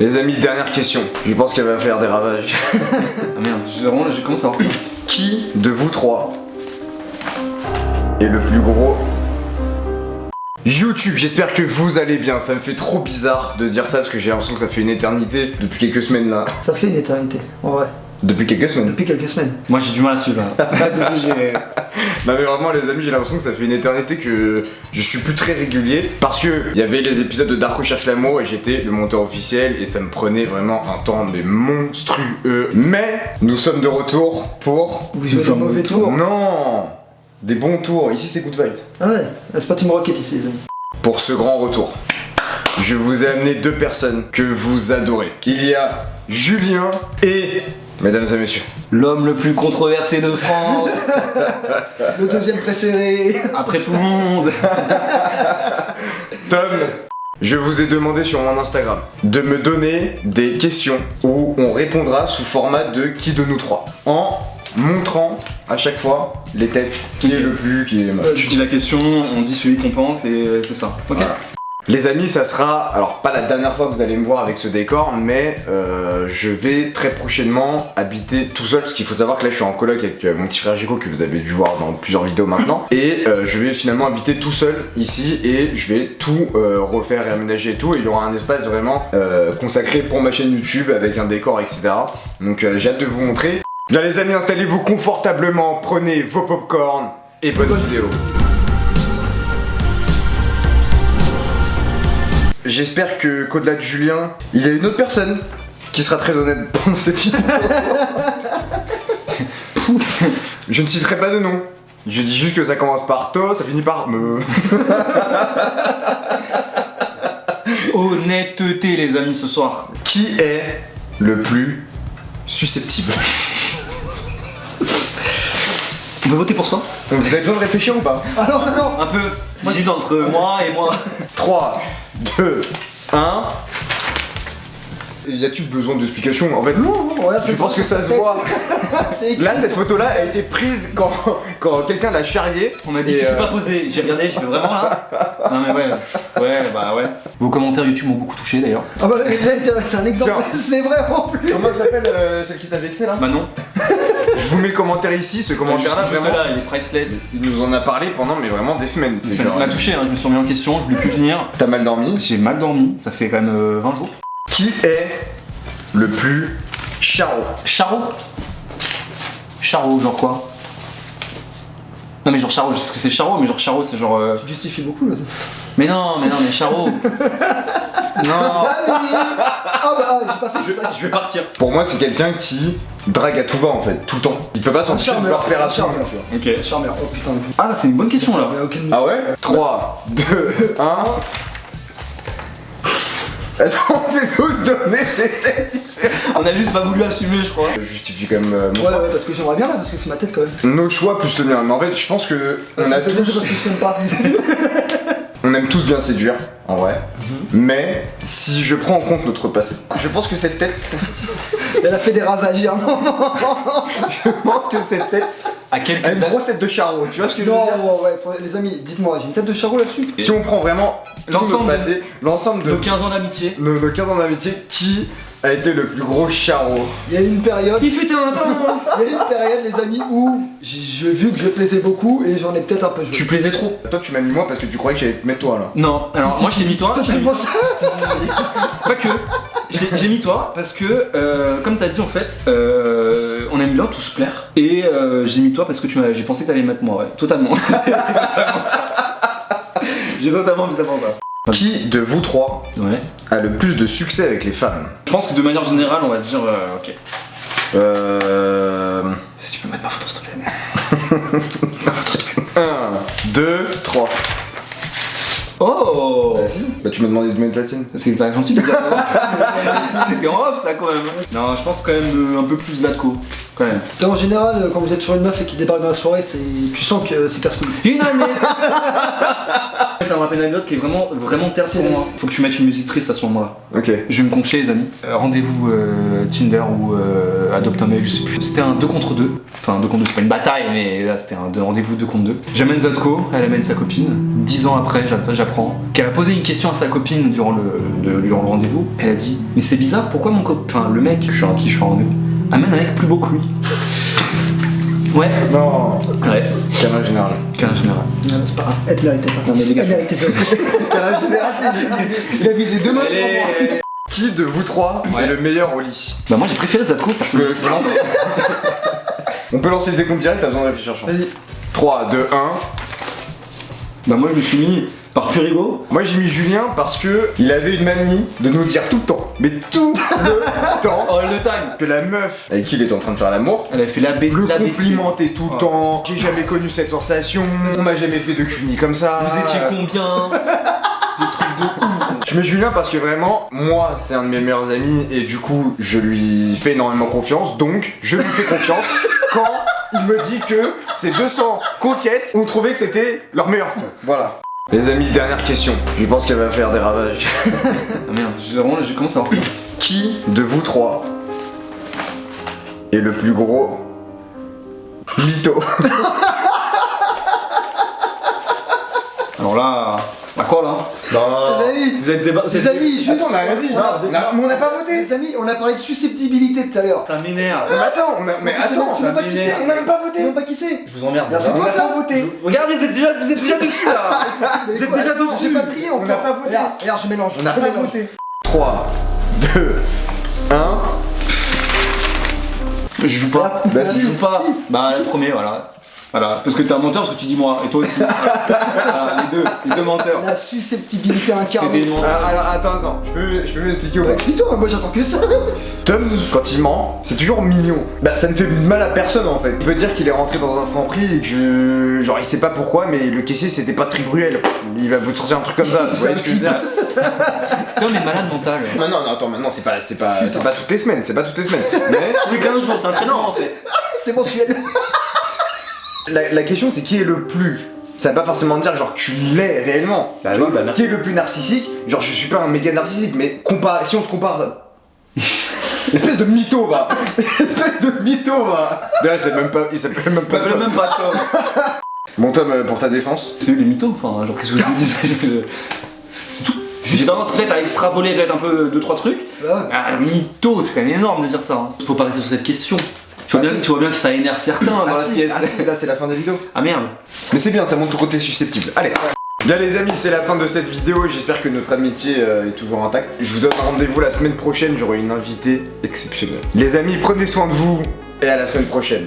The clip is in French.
Les amis, dernière question. Je pense qu'elle va faire des ravages. Ah merde, j'ai commencé à avoir. Qui de vous trois est le plus gros YouTube? J'espère que vous allez bien. Ça me fait trop bizarre de dire ça parce que j'ai l'impression que ça fait une éternité depuis quelques semaines là. Ça fait une éternité, en vrai. Depuis quelques semaines. Depuis quelques semaines. Moi j'ai du mal à suivre là. Non mais vraiment les amis, j'ai l'impression que ça fait une éternité que je suis plus très régulier parce que il y avait les épisodes de Darko cherche l'amour et j'étais le monteur officiel et ça me prenait vraiment un temps mais monstrueux. Mais nous sommes de retour pour... Vous jouez des mauvais tours. Non, des bons tours. Ici c'est Good Vibes. Ah ouais, c'est pas Team Rocket ici les amis. Pour ce grand retour, je vous ai amené deux personnes que vous adorez. Il y a Julien et... Mesdames et messieurs, L'homme le plus controversé de France. Le deuxième préféré. Après tout le monde. Tom, je vous ai demandé sur mon Instagram de me donner des questions où on répondra sous format de qui de nous trois en montrant à chaque fois les têtes, qui est le plus, qui est moche. Tu dis la question, on dit celui qu'on pense et c'est ça. Ok. Voilà. Les amis, ça sera, alors pas la dernière fois que vous allez me voir avec ce décor, mais je vais très prochainement habiter tout seul, parce qu'il faut savoir que là je suis en coloc avec mon petit frère Gico que vous avez dû voir dans plusieurs vidéos maintenant, et je vais finalement habiter tout seul ici et je vais tout refaire et aménager et tout, et il y aura un espace vraiment consacré pour ma chaîne YouTube avec un décor etc. Donc j'ai hâte de vous montrer. Bien les amis, installez-vous confortablement, prenez vos popcorn et bonne vidéo. J'espère que qu'au-delà de Julien, il y a une autre personne qui sera très honnête pendant cette vidéo. Je ne citerai pas de nom. Je dis juste que ça commence par To, ça finit par me. Honnêteté les amis ce soir. Qui est le plus susceptible? On peut voter pour ça? Vous avez besoin de réfléchir ou pas? Ah non, non. Un peu. J'hésite entre moi et moi. 3, 2, 1. Y a-t-il besoin d'explication? En fait, Non, regarde, je pense que ça se voit. C'est écrit. Là, cette photo-là a été prise quand quelqu'un l'a charrié. On m'a dit que tu sais pas poser. J'ai regardé, j'ai fait vraiment là. Non mais ouais. Ouais, bah ouais. Vos commentaires YouTube m'ont beaucoup touché d'ailleurs. Ah bah c'est un exemple, Tiens. c'est vrai en plus. Comment s'appelle celle qui t'a vexé là? Bah non. Je vous mets le commentaire ici, ce commentaire-là Juste vraiment. là, il est priceless. Il nous en a parlé pendant mais vraiment des semaines. C'est Ça genre- m'a touché, hein. Je me suis remis en question, je voulais plus venir. T'as mal dormi? J'ai mal dormi, ça fait quand même 20 jours. Qui est le plus charot? Charo? Charo, genre quoi? Non mais genre Charo, je sais ce que c'est Charo, mais genre Charo c'est genre... Tu justifies beaucoup là. Mais non, mais Charo. Non. Ah bah j'ai pas fait. Je vais partir. Pour moi, c'est quelqu'un qui drague à tout va en fait, tout le temps. Il peut pas s'empêcher de vouloir plaire à tout le monde, tu vois. Ok. Charmeur, oh putain. Ah là c'est une bonne question là. Il y a aucun niveau. Ah ouais? 3, 2, 1. Attends, c'est tous donné des têtes différentes. On a juste pas voulu assumer je crois. Je justifie quand même mon Ouais, choix. ouais, parce que j'aimerais bien là, parce que c'est ma tête quand même. Nos choix plus le mien. Mais en fait, je pense que on a C'est tous... parce que je t'aime pas. On aime tous bien séduire, en vrai. Mais si je prends en compte notre passé, je pense que cette tête... Elle a fait des ravages hier. je pense que cette tête À quelques a une années. grosse tête de charreau, tu vois ce que je veux Non, dire? ouais, les amis, dites-moi, j'ai une tête de charreau là-dessus. Si on prend vraiment tout L'ensemble notre passé, l'ensemble de De 15 ans d'amitié. nos 15 ans d'amitié, qui a été le plus gros charreau? Il y a eu une période, Il fut un temps. il y a eu une période, les amis, où j'ai vu que je plaisais beaucoup et j'en ai peut-être un peu joué. Tu plaisais trop. Toi, tu m'as mis moi parce que tu croyais que j'allais te mettre toi là. Non, alors moi je t'ai mis toi. je t'ai mis- Totalement ça. Pas que. J'ai mis toi parce que, comme t'as dit en fait, on aime bien tous plaire. Et j'ai mis toi parce que j'ai pensé que t'allais mettre moi, ouais. Totalement. Totalement ça. J'ai totalement mis ça pour ça. Qui de vous trois Ouais. a le plus de succès avec les femmes? Je pense que de manière générale, on va dire, ok. Si tu peux mettre ma photo s'il te plaît. Ma photo s'il te plaît. 1, 2, 3. Oh Bah tu m'as demandé de mettre la tienne. c'est pas gentil de dire ça. C'était en off ça ça quand même. Non, je pense quand même un peu plus d'atco. Quand même. En général, quand vous êtes sur une meuf et qui débarque dans la soirée, tu sens que c'est casse-couille. J'ai une année. Ça me rappelle une anecdote qui est vraiment terre pour moi. Faut que tu mettes une musique triste à ce moment-là. Ok. Je vais me confier les amis. Rendez-vous Tinder ou Adopte un mec, je sais plus. C'était un 2 contre 2. Enfin 2 contre 2, c'est pas une bataille mais là c'était un rendez-vous 2 contre 2. J'amène Zatko, elle amène sa copine. 10 ans après j'apprends qu'elle a posé une question à sa copine durant le rendez-vous. Elle a dit mais c'est bizarre, pourquoi le mec à qui je suis en rendez-vous amène un mec plus beau que lui. Ouais. Non. Ouais. Câlin général. Câlin général. Non, c'est pas grave. Elle te méritait pas. Non mais les gars. Elle méritait ça. Câlin général, il a visé 2 mains sur moi. Qui de vous trois est le meilleur au lit? Bah moi j'ai préféré Zatko parce que Je peux lancer. On peut lancer le décompte direct, t'as besoin de réfléchir je pense. Vas-y. 3, 2, 1. bah moi je me suis mis par Purigo. Moi j'ai mis Julien parce que il avait une manie de nous dire tout le temps, mais tout le temps, All the time. que la meuf avec qui il était en train de faire l'amour Elle a fait la baisse. le complimentait tout le temps. J'ai jamais connu cette sensation, on m'a jamais fait de cuni comme ça. Vous étiez combien? Des trucs de ouf. Je mets Julien parce que vraiment, moi c'est un de mes meilleurs amis et du coup je lui fais énormément confiance, donc je lui fais confiance quand il me dit que ces 200 conquêtes ont trouvé que c'était leur meilleur coup. Voilà. Les amis, dernière question. Je pense qu'elle va faire des ravages. Ah merde, j'ai commencé à avoir peur. Qui de vous trois est le plus gros mytho? Alors là, bah quoi là? Les amis, Vous êtes débat. les amis, juste. Attends, on a rien dit. Non, vous êtes- Mais on n'a pas voté. Les amis, on a parlé de susceptibilité tout à l'heure. Ça m'énerve. Mais attends, Tu sais même pas qui c'est. on a même pas Tu sais voté. même pas qui c'est. Je vous emmerde. Là, c'est On toi n'a ça. pas voté. Regardez, vous êtes déjà dessus là. Mais Vous êtes quoi, déjà dessus. J'ai pas trié encore. On n'a pas voté. Regarde, je mélange. On n'a Je pas mélange. voté. 3, 2, 1. Je joue pas. Bah si. Je joue pas. Bah le premier, voilà. Voilà, parce que t'es un menteur, parce que tu dis moi, et toi aussi. Voilà, les deux menteurs. La susceptibilité C'est incarnée. des menteurs. Alors attends, je peux m'expliquer ou Bah, pas? explique-toi, moi j'attends que ça. Tom, quand il ment, c'est toujours mignon. Bah ça ne fait mal à personne en fait. Il peut dire qu'il est rentré dans un franc-prix et que genre il sait pas pourquoi, mais le caissier c'était pas Tribruel. Il va vous sortir un truc comme ça. Vous voyez ce que je veux dire? Tom est malade mental. Non, attends, maintenant c'est pas toutes les semaines, c'est pas toutes les semaines. Mais Tous les 15 jours, c'est un traitement en fait. C'est mensuel. la question c'est qui est le plus. Ça va pas forcément dire genre tu l'es réellement. Bah Tu oui, vois, bah merci. qui est le plus narcissique? Genre je suis pas un méga narcissique, mais si on se compare. Espèce de mytho va. Espèce de mytho va. Là il s'appelle même pas Tom. Même pas Tom. Bon Tom, pour ta défense. C'est eux les mythos, enfin, genre qu'est-ce que je vous dis? C'est tout. J'ai tendance peut-être à extrapoler peut-être un peu 2-3 trucs. Là, Ah, mytho, c'est quand même énorme de dire ça. Hein. Faut pas rester sur cette question. Tu vois bien que ça énerve certains dans la pièce. Là c'est la fin de la vidéo. Ah merde. Mais c'est bien, ça montre ton côté susceptible. Allez. Bien les amis, c'est la fin de cette vidéo. J'espère que notre amitié est toujours intacte. Je vous donne rendez-vous la semaine prochaine. J'aurai une invitée exceptionnelle. Les amis, prenez soin de vous et à la semaine prochaine.